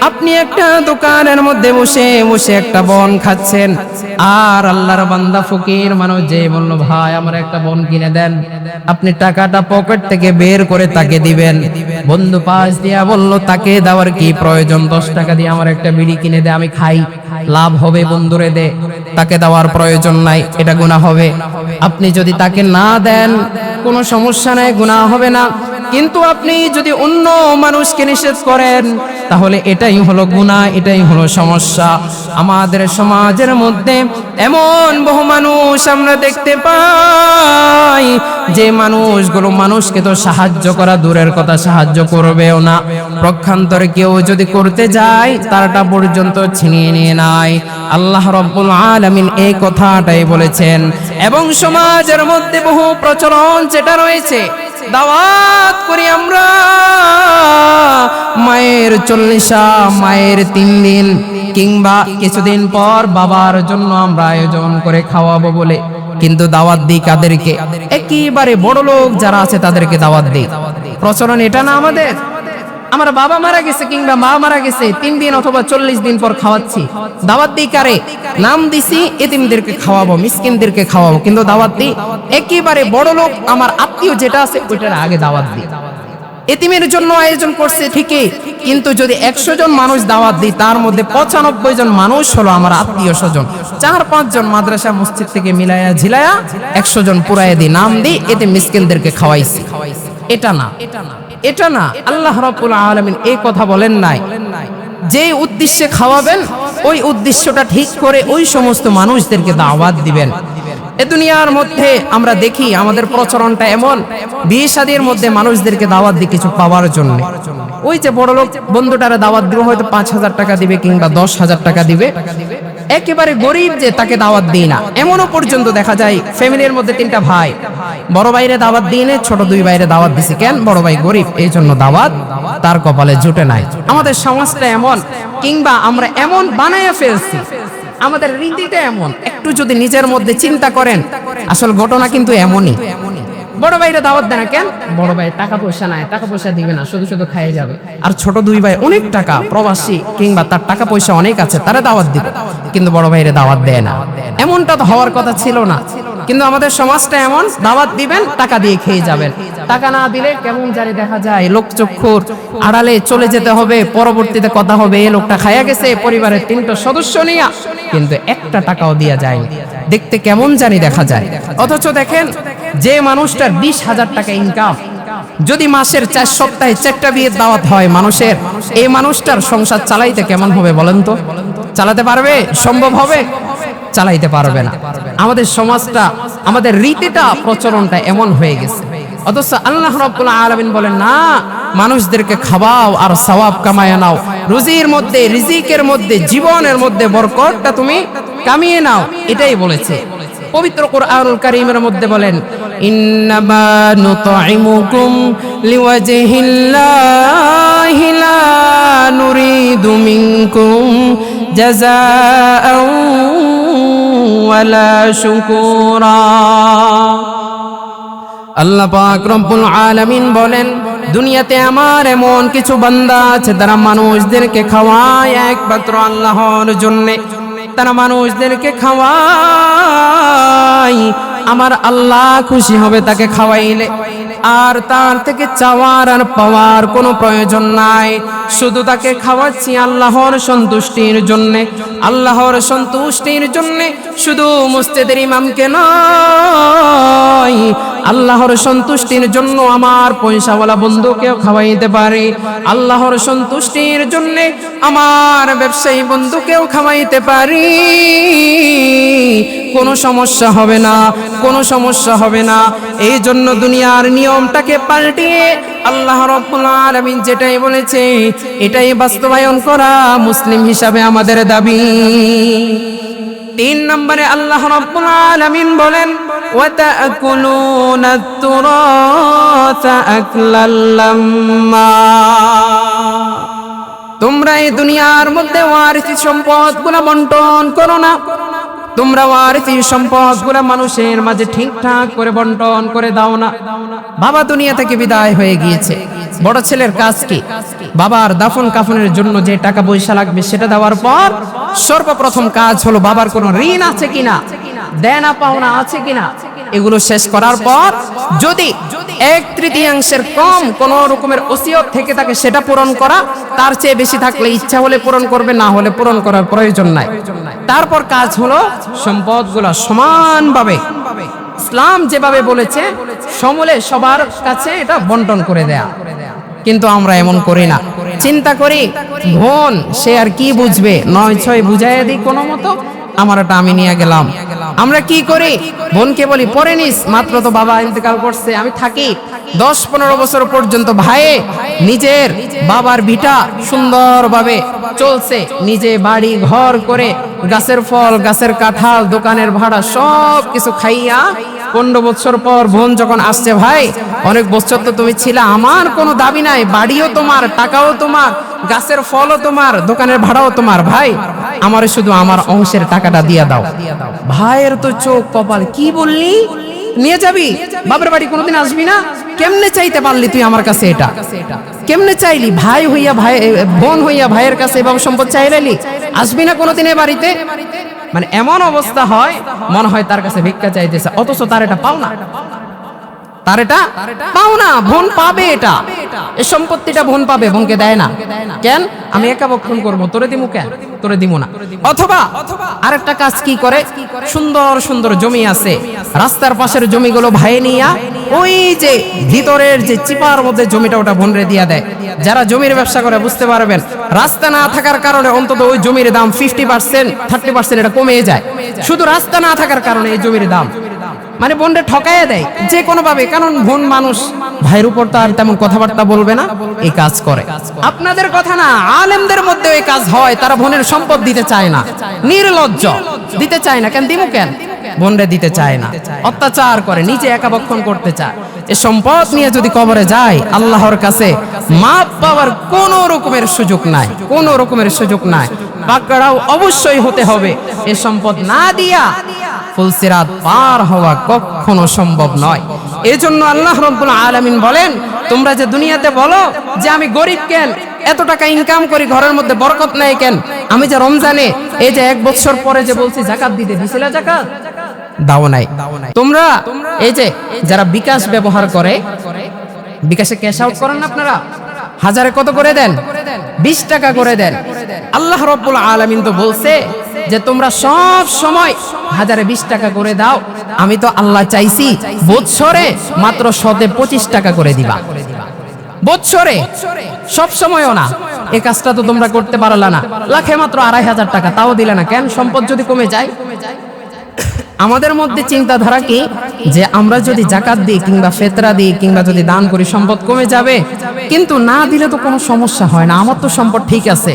আপনি একটা দোকানের মধ্যে বসে বসে একটা বন খাচ্ছেন, আর আল্লাহর বান্দা ফকির মানুষ যে বলল, ভাই আমার একটা বন কিনে দেন, আপনি টাকাটা পকেট থেকে বের করে তাকে দিবেন। বন্ধু পাশ দিয়া বলল, তাকে দেওয়ার কি প্রয়োজন, 10 টাকা দিয়ে আমার একটা বিড়ি কিনে দে, আমি খাই, লাভ হবে, বন্ধুরে দে, তাকে দেওয়ার প্রয়োজন নাই, এটা গুনাহ হবে। আপনি যদি তাকে না দেন কোনো সমস্যা নাই, গুনাহ হবে না, কিন্তু আপনি যদি অন্য মানুষকে নিষেধ করেন তাহলে এটাই হলো গুনাহ, এটাই হলো সমস্যা। আমাদের সমাজের মধ্যে এমন বহু মানুষ আমরা দেখতে পাই যে মানুষগুলো মানুষকে তো সাহায্য করা দূরের কথা, সাহায্য করবেও না, পক্ষান্তরে কেউ যদি করতে যায় তারটা পর্যন্ত ছিনিয়ে নিয়ে নেয়। আল্লাহ রাব্বুল আলামিন এই কথাটাই বলেছেন। এবং সমাজের মধ্যে বহু প্রচলন যেটা রয়েছে, দাওয়াত করি আমরা মায়ের 40 মায়ের 3 দিন কিংবা কিছুদিন পর বাবার জন্য আমরা আয়োজন করে খাওয়াবো বলে, কিন্তু দাওয়াত দিই কাদেরকে? একেবারে বড় লোক যারা আছে তাদেরকে দাওয়াত দিই। প্রচলন এটা না আমাদের? আমার বাবা মারা গেছে কিংবা মা মারা গেছে 3 দিন অথবা 40 দিন পর খাওয়াচ্ছি, দাওয়াত দিই কারে? নাম দিছি এতিমদেরকে খাওয়াবো, মিসকিনদেরকে খাওয়াবো, কিন্তু দাওয়াত দিই একেবারে বড় লোক আমার আত্মীয় যেটা আছে ওইটার আগে দাওয়াত দিই। এতিমের জন্য আয়োজন করছে ঠিকই, কিন্তু যদি 100 জন মানুষ দাওয়াত দিই তার মধ্যে 95 জন মানুষ হলো আমার আত্মীয় স্বজন। 4-5 জন মাদ্রাসা মসজিদ থেকে মিলায়া ঝিলায়া 100 জন পুরায় দিই, নাম দিই, এতে মিসকিনদেরকে খাওয়াইছি। এটা না, এটা না। আল্লাহ রাব্বুল আলামিন এই কথা বলেন নাই। যে উদ্দেশ্যে খাওয়াবেন ওই উদ্দেশ্যটা ঠিক করে ওই সমস্ত মানুষদেরকে দাওয়াত দিবেন। এ দুনিয়ার মধ্যে আমরা দেখি আমাদের প্রচলনটা এমন, বিয়ে শাদীর মধ্যে মানুষদেরকে দাওয়াত দিই কিছু পাওয়ার জন্য। ওই যে বড় লোক বন্ধুটারে দাওয়াত দিব, হয়তো 5,000 টাকা দিবে কিংবা 10,000 টাকা দিবে। একেবারে গরিব যে তাকে দাওয়াত দিই না। এমনও পর্যন্ত দেখা যায় ফ্যামিলির মধ্যে 3টা ভাই, বড় ভাইরে দাওয়াত দিয়ে নে, ছোট 2 ভাইরে দাওয়াত দিছে। কেন? বড় ভাই গরিব, এই জন্য দাওয়াত তার কপালে জুটে নাই। আমাদের সমাজটা এমন, কিংবা আমরা এমন বানায়া ফেলছি, আমাদের রীতিটা এমন। একটু যদি নিজের মধ্যে চিন্তা করেন, আসল ঘটনা কিন্তু এমনই। বড় ভাইরা দাওয়াত দেয় না কেন? বড় ভাই টাকা পয়সা নাই, টাকা পয়সা দিবে না, শুধু শুধু খাইয়ে যাবে। আর ছোট 2 ভাই অনেক টাকা, প্রবাসী কিংবা তার টাকা পয়সা অনেক আছে, তারা দাওয়াত দিবে, কিন্তু বড় ভাইরে দাওয়াত দেয় না। এমনটা তো হওয়ার কথা ছিল না, কিন্তু আমাদের সমাজটা এমন, দাওয়াত দিবেন টাকা দিয়ে খেয়ে যাবেন। টাকা না দিলে কেমন জানি দেখা যায়, লোকচক্ষুর আড়ালে চলে যেতে হবে, পরবর্তীতে কথা হবে এই লোকটা খাইয়া গেছে পরিবারের 3টা সদস্য নিয়ে, কিন্তু 1টা টাকাও দিয়া যায়, দেখতে কেমন জানি দেখা যায়। অথচ দেখেন যে মানুষটার 20,000 টাকা ইনকাম, যদি মাসের 4 সপ্তাহে 4টা বিয়ের দাওয়াত হয় মানুষের, এই মানুষটার সংসার চালাইতে কেমন হবে বলেন তো? চালাতে পারবে? সম্ভব হবে? চালাইতে পারবে না। আমাদের সমাজটা, আমাদের রীতিটা, প্রচলনটা এমন হয়ে গেছে। অথচ আল্লাহ রাব্বুল আলামিন বলেন না, মানুষদেরকে খাওয়াও আর সওয়াব কামায় নাও, রুজির মধ্যে, রিজিকের মধ্যে, জীবনের মধ্যে বরকতটা তুমি কামিয়ে নাও, এটাই বলেছে। পবিত্র কোরআনুল কারীমের মধ্যে বলেন, ইন্নামা নুতঈমুকুম লিওয়াজহিল্লাহি লা নুরিদু মিনকুম জাযাআন ওয়ালা শুকুরা। আল্লাহ পাক রব্বুল আলামিন বলেন, দুনিয়াতে আমার এমন কিছু বান্দা আছে যারা মানুষদেরকে খাওয়ায় একমাত্র আল্লাহর জন্য। তারা মানুষদেরকে খাওয়ায়, আমার আল্লাহ খুশি হবে তাকে খাওয়াইলে, আর তার থেকে চাওয়ার আর পাওয়ার কোনো প্রয়োজন নাই। শুধু তাকে খাওয়াচ্ছি আল্লাহর সন্তুষ্টির জন্য, আল্লাহর সন্তুষ্টির জন্য। শুধু মসজিদের ইমামকে নয়, আল্লাহর সন্তুষ্টির জন্য আমার পয়সাওয়ালা বন্ধুকেও খাওয়াইতে পারি, আল্লাহর সন্তুষ্টির জন্য আমার ব্যবসায়ী বন্ধুকেও খাওয়াইতে পারি। কোনো সমস্যা হবে না, কোনো সমস্যা হবে না। এই জন্য দুনিয়ার নিয়মটাকে পাল্টিয়ে আল্লাহ রাব্বুল আলামিন যেটাই বলেছে এটাই বাস্তবায়ন করা মুসলিম হিসাবে আমাদের দাবি। 3 নম্বরে আল্লাহ রাব্বুল আলামিন বলেন, ওয়া তাকুলুনাত তুরাসা আকলাল লাম্মা। তোমরা এই দুনিয়ার মধ্যে ওয়ারিসি সম্পদগুলো বন্টন করো না, তোমরা ওয়ারিসি সম্পদগুলো মানুষের মাঝে ঠিকঠাক করে বন্টন করে দাও না। বাবা দুনিয়া থেকে বিদায় হয়ে গিয়েছে, বড় ছেলের কাজ কি? বাবার দাফন কাফনের জন্য যে টাকা পয়সা লাগবে সেটা দেওয়ার পর সর্বপ্রথম কাজ হলো বাবার কোনো ঋণ আছে কিনা, দেনা পাওনা আছে কিনা, এগুলো শেষ করার পর যদি 1/3 কম কোন রকমের ওসিয়ত থেকে থাকে সেটা পূরণ করা, তার চেয়ে বেশি থাকলে ইচ্ছা হলে পূরণ করবে, না হলে পূরণ করার প্রয়োজন নাই। তারপর কাজ হলো সম্পদগুলো সমানভাবে, ইসলাম যেভাবে বলেছে সমূলে সবার কাছে এটা বন্টন করে দেয়া। কিন্তু আমরা এমন করি না, চিন্তা করি বোন সে আর কি বুঝবে, 9-6 বুঝাইয়া দিই কোনো মতো, আমারটা আমি নিয়ে গেলাম। আমরা কি করি, বোনকে বলি পরে নিস, মাত্র তো বাবা ইন্তেকাল করছে, আমি থাকি 10-15 বছর পর্যন্ত ভাইয়ে নিজের বাবার ভিটা সুন্দরভাবে চলছে, নিজে বাড়ি ঘর করে গাছের ফল, গাছের কাঁঠাল, দোকানের ভাড়া সব কিছু খাইয়া 15 বছর পর বোন যখন আসছে, ভাই অনেক বছর তো তুমি ছিলে, আমার কোনো দাবি নাই, বাড়িও তোমার, টাকাও তোমার, গাছের ফলও তোমার, দোকানের ভাড়াও তোমার, ভাই আমারে শুধু আমার অংশের টাকাটা দিয়ে দাও। ভাইয়ের তো চোখ কপাল, কি বললি নিয়ে যাবি? বাবার বাড়ি কোনোদিন আসবি না? কেমনে চাইতে পারলি তুই আমার কাছে এটা? কেমনে চাইলি? ভাই হইয়া ভাই, বোন হইয়া ভাইয়ের কাছে এভাবে সম্পদ চাইলি? আসবি না কোনোদিন এ বাড়িতে? মানে এমন অবস্থা হয় মনে হয় তার কাছে ভিক্ষা চাইতেছে, অথচ তার এটা পাও না, তার এটা পাও না। বোন পাবে এটা, এই সম্পত্তিটা বোন পাবে, বোনকে দেয় না কেন? আমি একা ভক্ষণ করবো, তোরে দিমু কেন? তোরে দিমু না। অথবা আরেকটা কাজ কি করে, সুন্দর সুন্দর জমি আছে, রাস্তার পাশের জমিগুলো ভাই নিয়া ওই যে ভিতরের যে চিপার মধ্যে জমিটা ওটা বোনরে দিয়া দেয়। যারা জমির ব্যবসা করে বুঝতে পারবেন, রাস্তা না থাকার কারণে অন্তত ওই জমির দাম 50% 30% এটা কমে যায়, শুধু রাস্তা না থাকার কারণে এই জমির দাম। মানে বোনরে ঠকাইয়া দেয় যে কোনো ভাবে, কারণ বোন মানুষ, ভাইয়ের উপর তো আর তেমন কথাবার্তা বলবে না, এই কাজ করে। আপনাদের কথা না, আলেমদের মধ্যে এই কাজ হয়, তারা বোনের সম্পদ দিতে চায় না, নির্লজ্জ, দিতে চায় না। কেন দিমু কেন? বোনরে দিতে চায় না, অত্যাচার করে, নিজে একা ভক্ষণ করতে চায়। এই সম্পদ নিয়ে যদি কবরে যায়, আল্লাহর কাছে মাপ পাওয়ার কোনো রকমের সুযোগ নাই, কোনো রকমের সুযোগ নাই। পাকড়াও অবশ্যই হতে হবে। এই সম্পদ না দিয়া ফুলসিরাত পার হওয়া কখনো সম্ভব নয়। এজন্য আল্লাহ রাব্বুল আলামিন বলেন, তোমরা যে দুনিয়াতে বলো যে আমি গরিব কেন, এত টাকা ইনকাম করি, ঘরের মধ্যে বরকত নাই কেন, আমি যে রমজানে এই যে 1 বছর পরে যে বলছি জাকাত দিতে, দিছিলা জাকাত? দাও নাই। তোমরা এই যে যারা বিকাশ ব্যবহার করে, বিকাশে ক্যাশ আউট করেন না আপনারা, হাজারে কত করে দেন? 20 টাকা করে দেন। আল্লাহ রাব্বুল আলামিন তো বলছে যে তোমরা সব সময় হাজারে 20 টাকা করে দাও। আমি তো আল্লাহ চাইছি বছরে মাত্র 125 টাকা করে দিবা, বছরে, সব সময়ও না। এই কাজটা তো তোমরা করতে পারলা না, লাখে মাত্র 2500 টাকা, তাও দিলে না কেন? সম্পদ যদি কমে যায়। আমাদের মধ্যে চিন্তাধারা কি যে আমরা যদি জাকাত দিই কিংবা ফিতরা দিই কিংবা যদি দান করি সম্পদ কমে যাবে, কিন্তু না দিলে তো কোনো সমস্যা হয় না, আমার তো সম্পদ ঠিক আছে।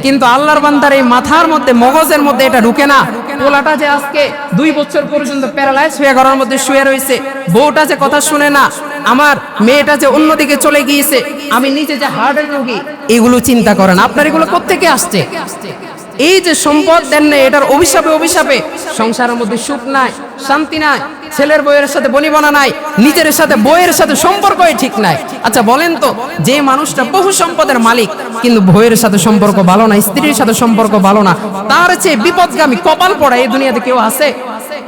কিন্তু আল্লাহর বান্দার এই মাথার মধ্যে, মগজের মধ্যে এটা ঢুকে না। পোলাটা যে আজকে 2 বছর পর্যন্ত প্যারালাইজ হয়ে ঘরের মধ্যে শুয়ে রয়েছে, বউটা যে কথা শুনে না, আমার মেয়েটা যে অন্যদিকে চলে গিয়েছে, আমি নিজে যে হার্টের রোগী, এগুলো চিন্তা করেন। আপনার এগুলো কোত্থেকে আসছে? এই যে সম্পদ দেন না, এটার অভিশাপে অভিশাপে সংসারের মধ্যে সুখ নাই, শান্তি নাই, ছেলের বউয়ের সাথে বনিবনা নাই, নিজের সাথে বউয়ের সাথে সম্পর্কই ঠিক নাই। আচ্ছা বলেন তো, যে মানুষটা বহু সম্পদের মালিক কিন্তু বউয়ের সাথে সম্পর্ক ভালো না, স্ত্রীর সাথে সম্পর্ক ভালো না, তার চেয়ে বিপদগামী কপাল পড়া এই দুনিয়াতে কেউ আছে?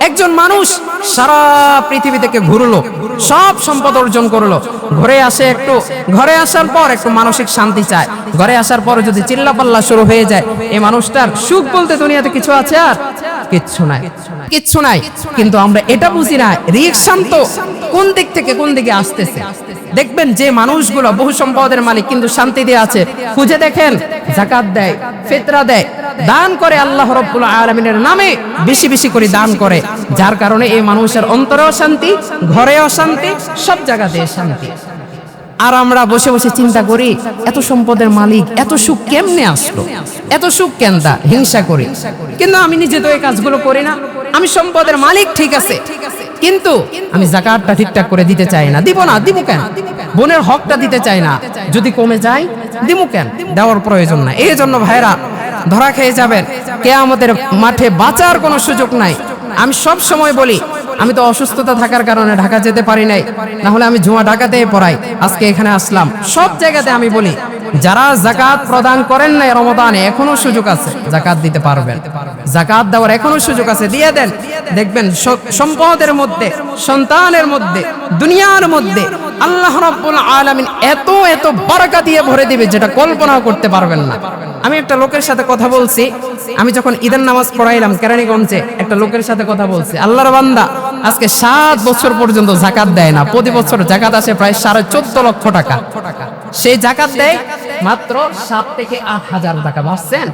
একজন মানুষ সারা পৃথিবী থেকে ঘুরলো, সব সম্পদ অর্জন করলো, ঘরে আসে, একটু ঘরে আসার পর একটু মানসিক শান্তি চায়, ঘরে আসার পর যদি চিল্লাপাল্লা শুরু হয়ে যায়, এই মানুষটার সুখ বলতে দুনিয়াতে কিছু আছে? আর কিচ্ছু নাই, কিচ্ছু নাই। কিন্তু আমরা এটা বুঝি না, রিঅ্যাকশন তো কোন দিক থেকে কোন দিকে আসতেছে। দেখবেন যে মানুষগুলো বহু সম্পদের মালিক কিন্তু শান্তি দিয়ে আছে, খুঁজে দেখেন যাকাত দেয়, ফিতরা দেয়, দান করে, আল্লাহ রাব্বুল আলামিনের নামে বেশি বেশি করে দান করে, যার কারণে এই মানুষের অন্তরেও শান্তি, ঘরেও শান্তি, সব জায়গাতে শান্তি। আর আমরা বসে বসে চিন্তা করি এত সম্পদের মালিক, এত সুখ কেমনে আসলো, এত সুখ কেন? তা হিংসা করি। কিন্তু আমি নিজে তো এই কাজগুলো করি না। আমি সম্পদের মালিক ঠিক আছে, কিন্তু আমি যাকাতটা ঠিকঠাক করে দিতে চাই না, দিব না, দিব কেন? বোনের হকটা দিতে চাই না, যদি কমে যায় দিব কেন? দেওয়ার প্রয়োজন নাই। এই জন্য ভাইরা ধরা খেয়ে যাবেন, কিয়ামতের মাঠে বাঁচার কোনো সুযোগ নাই। আমি সব সময় বলি, আমি তো অসুস্থতা থাকার কারণে ঢাকা যেতে পারি নাই, না হলে আমি জুমা ঢাকাতে পড়াই, আজকে এখানে আসলাম। সব জায়গাতে আমি বলি, যারা যাকাত প্রদান করেন না রমাদানে, এখনো সুযোগ আছে, যাকাত দিতে পারবেন, যাকাত দেওয়ার এখনো সুযোগ আছে, দিয়ে দেন। দেখবেন সম্পদের মধ্যে, সন্তানের মধ্যে, দুনিয়ার মধ্যে আল্লাহ রাব্বুল আলামিন এত এত বরকত দিয়ে ভরে দিবে যেটা কল্পনাও করতে পারবেন না। আমি একটা লোকের সাথে কথা বলছি, আমি যখন ঈদের নামাজ পড়াইলাম কেরানীগঞ্জে, একটা লোকের সাথে কথা বলছি, আল্লাহর বান্দা আজকে 7 বছর পর্যন্ত যাকাত দেয় না, প্রতি বছর যাকাত আসে প্রায় 14.5 লক্ষ টাকা, সেই যাকাত দেয় মাত্র 7 থেকে 8 হাজার টাকা। ভাবছেন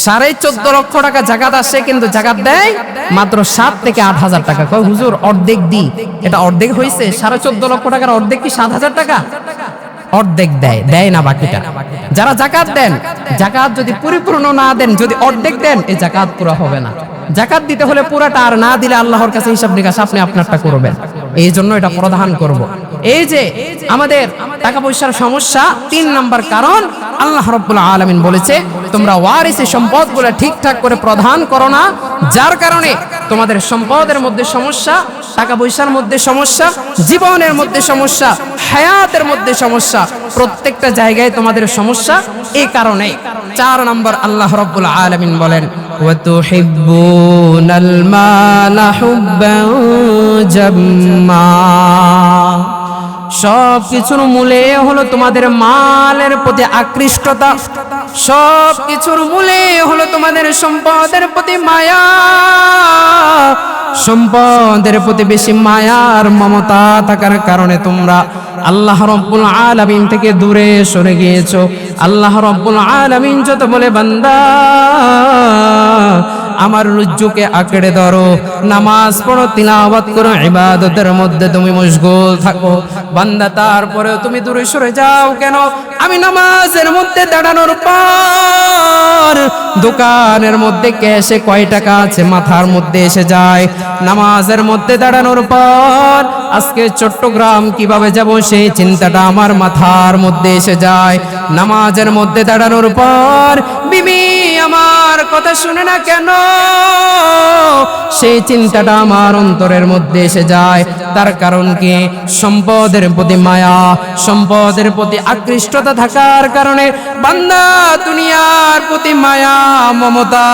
14.5 লক্ষ টাকা যাকাত আসে, কিন্তু যাকাত দেয় মাত্র 7 থেকে 8 হাজার টাকা। কয় হুজুর অর্ধেক দি, এটা অর্ধেক হইছে? 14.5 লক্ষ টাকার অর্ধেক কি 7 হাজার টাকা? অর্ধেক দেয়, দেয় না বাকিটা। যারা যাকাত দেন, যাকাত যদি পরিপূর্ণ না দেন, যদি অর্ধেক দেন, এই যাকাত পুরো হবে না। যাকাত দিতে হলে পুরাটা, আর না দিলে আল্লাহর কাছে হিসাব নিকাশ আপনি আপনারটা করবেন। এই জন্য এটা প্রদান করব। এই যে আমাদের টাকা পয়সার সমস্যা, 3 নাম্বার কারণ আল্লাহ রাব্বুল আলামিন বলেছে তোমরা ওয়ারিসি সম্পদগুলো ঠিকঠাক করে প্রদান করো না, যার কারণে তোমাদের সম্পদের মধ্যে সমস্যা, টাকা পয়সার মধ্যে সমস্যা, জীবনের মধ্যে সমস্যা, হায়াতের মধ্যে সমস্যা, প্রত্যেকটা জায়গায় তোমাদের সমস্যা। এই কারণে 4 নম্বর আল্লাহ রাব্বুল আলামিন বলেন ওয়া তুহিব্বুনাল মালা হুব্বান জাম্মা। সব কিছুর মূলে হলো তোমাদের মালের প্রতি আকৃষ্টতা, সব কিছুর মূলে হলো তোমাদের সম্পদের প্রতি মায়া, সম্পদের প্রতি বেশি মায়ার মমতা থাকার কারণে তোমরা আল্লাহ রাব্বুল আলামিন থেকে দূরে সরে গিয়েছো। আল্লাহ রাব্বুল আলামিন যত বলে বান্দা আমার রুজুকে আঁকড়ে ধরো, নামাজ পড়ো, তিলাওয়াত করো, ইবাদতের মধ্যে তুমি মশগুল থাকো, বান্দা তারপরেও তুমি দূরে সরে যাও কেন? আমি নামাজের মধ্যে দাঁড়ানোর পর দোকানের মধ্যে ক্যাশে কয় টাকা আছে মাথার মধ্যে এসে যায়, নামাজের মধ্যে দাঁড়ানোর পর আজকে চট্টগ্রাম কিভাবে যাব সেই চিন্তাটা আমার মাথার মধ্যে এসে যায়, নামাজের মধ্যে দাঁড়ানোর পর বিবি আমার কথা শুনে না কেন সেই চিন্তাটা আমার অন্তরের মধ্যে এসে যায়। তার কারণ কি? সম্পদের প্রতি মায়া, সম্পদের প্রতি আকৃষ্টতা থাকার কারণে বান্দা দুনিয়ার প্রতি মায়া মমতা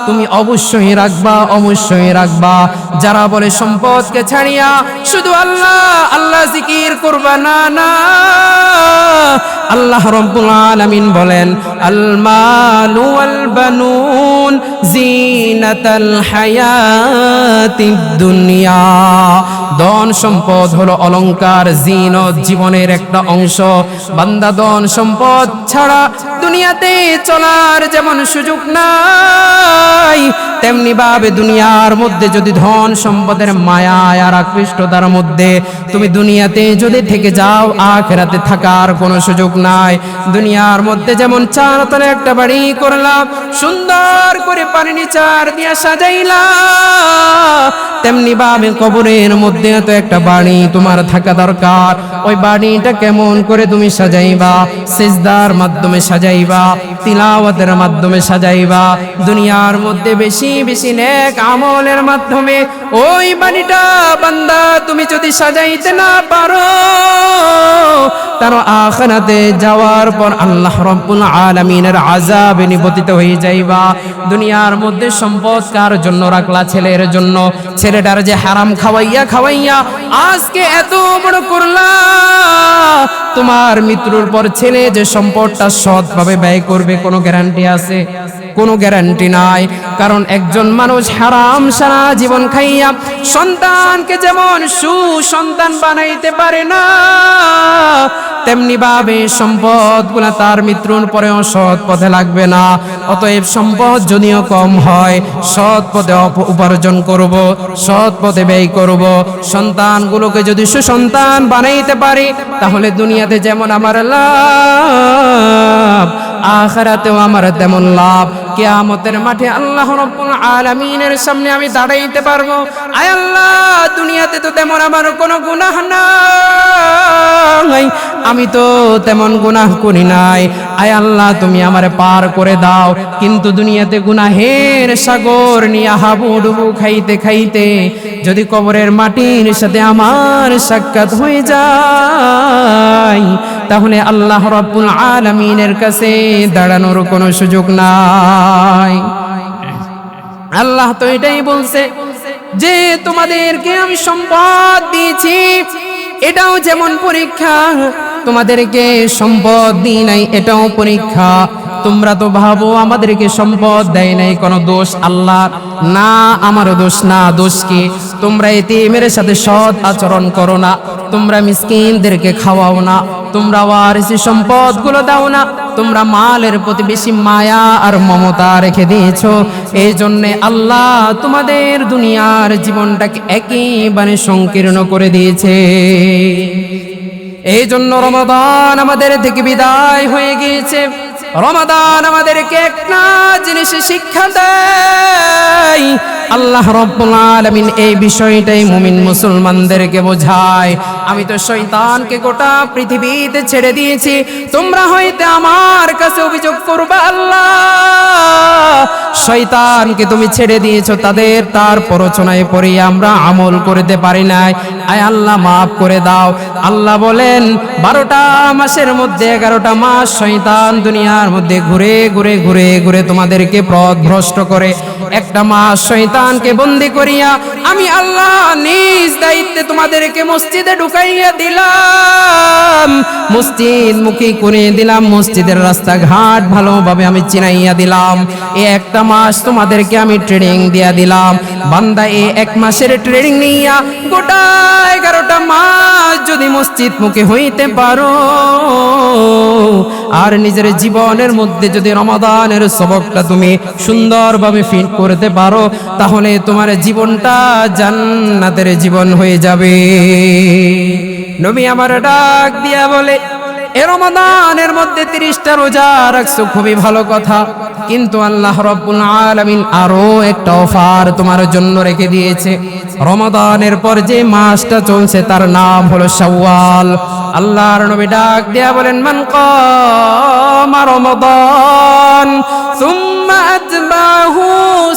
তুমি অবশ্যই রাখবা, অবশ্যই রাখবা। যারা বলে সম্পদকে ছাড়িয়া শুধু আল্লাহ আল্লাহ জিকির করবা, না না, আল্লাহ রাব্বুল আলামিন বলেন আল মালু ওয়াল বানুন জিনাতাল হায়াতিদ দুনিয়া। ধন সম্পদ হলো অলংকার, জিনত জীবনের একটা অংশ। বান্দা ধন সম্পদ ছাড়া দুনিয়াতে চলার যেমন সুযোগ নাই, তেমনি ভাবে দুনিয়ার মধ্যে যদি ধন সম্পদের মায়া আর আকৃষ্টতার মধ্যে তুমি দুনিয়াতে যদি থেকে যাও, আখিরাতে থাকার কোনো সুযোগ নাই। দুনিয়ার মধ্যে যেমন 4 তলে একটা বাড়ি করলাম, সুন্দর করে পানি নিচার দিয়া সাজাইলাম, তেমনি ভাবে কবরের মধ্যে তো একটা বাড়ি তোমার থাকা দরকার। ওই বাড়িটা কেমন করে তুমি সাজাইবা? সিজদার মাধ্যমে সাজাইবা, তিলাওয়াতের মাধ্যমে সাজাইবা, দুনিয়ার মধ্যে বেশি বেশি নেক আমলের মাধ্যমে ওই বাড়িটা বান্দা তুমি যদি সাজাইতে না পারো, তার আখিরাতে যাওয়ার পর আল্লাহ রাব্বুল আলামিনের আযাবে নিপতিত হয়ে যাইবা। দুনিয়ার মধ্যে সম্পদ কার জন্য রাখলা? ছেলের জন্য। ছেলেটার যে হারাম খাওয়াইয়া খাওয়াইয়া আজকে এত বড় করলা, তোমার মৃত্যুর পর ছেলে যে সম্পদটা সৎভাবে ব্যয় করবে কোনো গ্যারান্টি আছে? কোনো গ্যারান্টি নাই। কারণ একজন মানুষ হারাম সারা জীবন খাইয়া সন্তানকে যেমন সুসন্তান বানাইতে পারে না, তেমনি ভাবে সম্পদগুলা তার মৃত্যুর পরেও সৎ পথে লাগবে না। অতএব সম্পদ যদিও কম হয়, সৎ পথে উপার্জন করব, সৎ পথে ব্যয় করব। সন্তানগুলোকে যদি সুসন্তান বানাইতে পারি, তাহলে দুনিয়াতে যেমন আমার লাভ, আখিরাতেও আমার তেমন লাভ। কিয়ামতের মাঠে আল্লাহ রাব্বুল আলামিনের সামনে আমি দাঁড়াইতে পারবো। আয় আল্লাহ, দুনিয়াতে তো তেমন আমার কোনো গুনাহ নাই, আমি তো তেমন গুনাহ করি নাই। আয় আল্লাহ, তুমি আমারে পার করে দাও। কিন্তু দুনিয়াতে গুনাহের সাগর নিয়ে হাবুডুবু খাইতে খাইতে যদি কবরের মাটির সাথে আমার সাক্ষাৎ হয়ে যায়, তাহলে আল্লাহ রাব্বুল আলামিনের কাছে দাঁড়ানোর কোনো সুযোগ নাই। আল্লাহ তো এটাই বলছে যে তোমাদেরকে আমি সম্পদ দিয়েছি, এটাও যেমন পরীক্ষা, তোমাদেরকে সম্পদ দিই নাই এটাও পরীক্ষা। তোমরা তো ভাবো আমাদেরকে সম্পদ দেয় নাই কোনো দোষ আল্লাহ না, আমারও দোষ না। দোষ কি? তোমরা এতিমের সাথে সৎ আচরণ করো না, তোমরা মিসকিনদেরকে খাওয়াও না, তোমরা ওয়ারিসি সম্পদগুলো দাও না, তোমরা মালের প্রতি বেশি মায়া আর মমতা রেখে দিয়েছো। এই জন্যে আল্লাহ তোমাদের দুনিয়ার জীবনটাকে একেবারে সংকীর্ণ করে দিয়েছে। এই জন্য রমাদান আমাদের থেকে বিদায় হয়ে গিয়েছে। রমাদান আমাদেরকে একটা জিনিস শিক্ষা দেয়, আল্লাহ রাব্বুল আলামিন এই বিষয়টাই মুমিন মুসলমানদেরকে বোঝায়। আমি তো শয়তানকে গোটা পৃথিবীতে ছেড়ে দিয়েছি, তোমরা হয়তো আমার কাছে অভিযোগ করবে আল্লাহ শয়তানকে তুমি ছেড়ে দিয়েছো, তার প্ররোচনায় পড়ে আমরা আমল করতে পারি নাই, আয় আল্লাহ মাফ করে দাও। আল্লাহ বলেন 12টা মাসের মধ্যে 11টা মাস শয়তান দুনিয়ার মধ্যে ঘুরে ঘুরে ঘুরে ঘুরে তোমাদেরকে পথভ্রষ্ট করে, একটা মাস শয়তানকে বন্দী করিয়া আমি আল্লাহ নিজ দায়িত্বে তোমাদেরকে মসজিদে ঢুকাইয়া দিলাম, মসজিদ মুখী করে দিলাম, মসজিদের রাস্তাঘাট ভালোভাবে আমি চিনাইয়া দিলাম। এই একটা মাস তোমাদেরকে আমি ট্রেনিং দিয়া দিলাম। বান্দা এই এক মাসের ট্রেনিং নিয়া গোটা 11টা মাস যদি মসজিদ মুখী হইতে পারো আর নিজের জীবনের মধ্যে যদি রমাদানের সবকটা তুমি সুন্দরভাবে ফিট করতে পারো, তাহলে তোমার জীবনটা জান্নাতের জীবন হয়ে যাবে। নবী আমার ডাক দিয়া বলে, এ রমাদানের মধ্যে 30টা রোজা রাখছো, খুবই ভালো কথা, কিন্তু আল্লাহ রাব্বুল আলামিন আরো একটা অফার তোমার জন্য রেখে দিয়েছে। রমাদানের পর যে মাসটা চলছে তার নাম হলো শাওয়াল। আল্লাহর নবী ডাক দিয়া বলেন, মান কামা রমাদান সুম্মা আতবাহু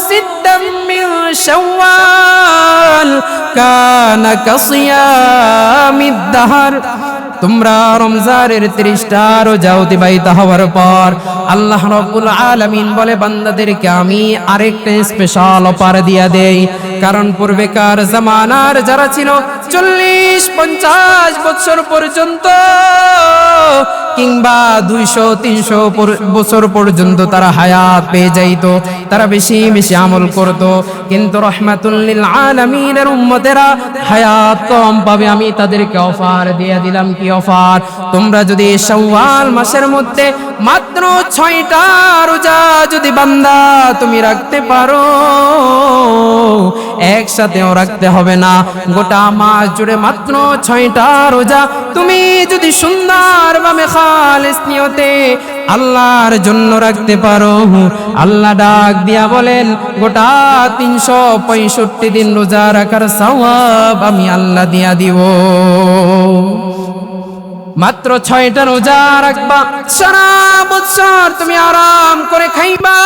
সিত্তাম মিন শাওয়াল কানা কাসিয়ামিদ দাহর। তোমরা রমজানের 30টা রোজা অতিবাহিত হওয়ার পর আল্লাহ রাব্বুল আলামিন বলে, বান্দাদেরকে আমি আরেকটা স্পেশাল অফার দিয়া দেই। কারণ পূর্বেকার জামানার যারা ছিল 40-50 বছর পর্যন্ত কিংবা 200-300 বছর পর্যন্ত তারা হায়াত পেয়ে যাইত, তারা বেশি বেশি আমল করত, কিন্তু রহমাতুল লিল আলামিনের উম্মতেরা হায়াত কম পাবে। আমি তাদেরকে অফার দিয়ে দিলাম। কি অফার? তোমরা যদি শাওয়াল মাসের মধ্যে মাত্র 6টা রোজা যদি বান্দা তুমি রাখতে পারো, একসাথেও রাখতে হবে না, গোটা মাস জুড়ে মাত্র 6টা রোজা তুমি যদি সুন্দরভাবে খালিস নিয়তে আল্লাহর জন্য রাখতে পারো, আল্লাহ ডাক দিয়া বলেন, গোটা 365 দিন রোজা রাখার সওয়াব আমি আল্লাহ দিয়া দিব। মাত্র 6টা রোজা রাখবা, সারা বছর তুমি আরাম করে খাইবা,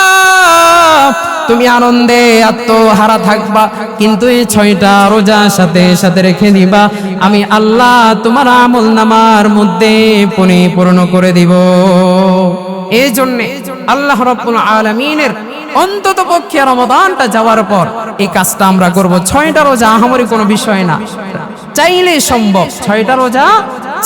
তুমি আনন্দে আত্মহারা থাকবা, কিন্তু এই 6টা রোজা সাথে সাথে রেখে দিবা, আমি আল্লাহ তোমার আমল নামার মধ্যে পরিপূর্ণ করে দিব। এই জন্য আল্লাহ রাব্বুল আলামিনের অন্তত পক্ষে রমাদানটা যাওয়ার পর এই কাজটা আমরা করব। 6টা রোজা আহামরি কোনো বিষয় না, চাইলে সম্ভব। 6টা রোজা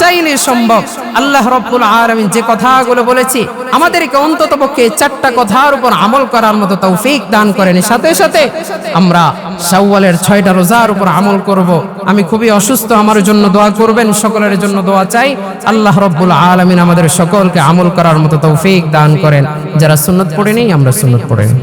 চাইলে সম্ভব। আল্লাহ রাব্বুল আলামিন যে কথাগুলো বলেছি আমাদেরকে অন্তত পক্ষে 4টা কথার উপর আমল করার মতো তৌফিক দান করেন। সাথে সাথে আমরা শাওয়ালের 6টা রোজার উপর আমল করব। আমি খুবই অসুস্থ, আমার জন্য দোয়া করবেন, সকলের জন্য দোয়া চাই। আল্লাহ রাব্বুল আলামিন আমাদের সকলকে আমল করার মতো তৌফিক দান করেন। যারা সুন্নাত পড়ে নেই আমরা সুন্নাত পড়ে নিই।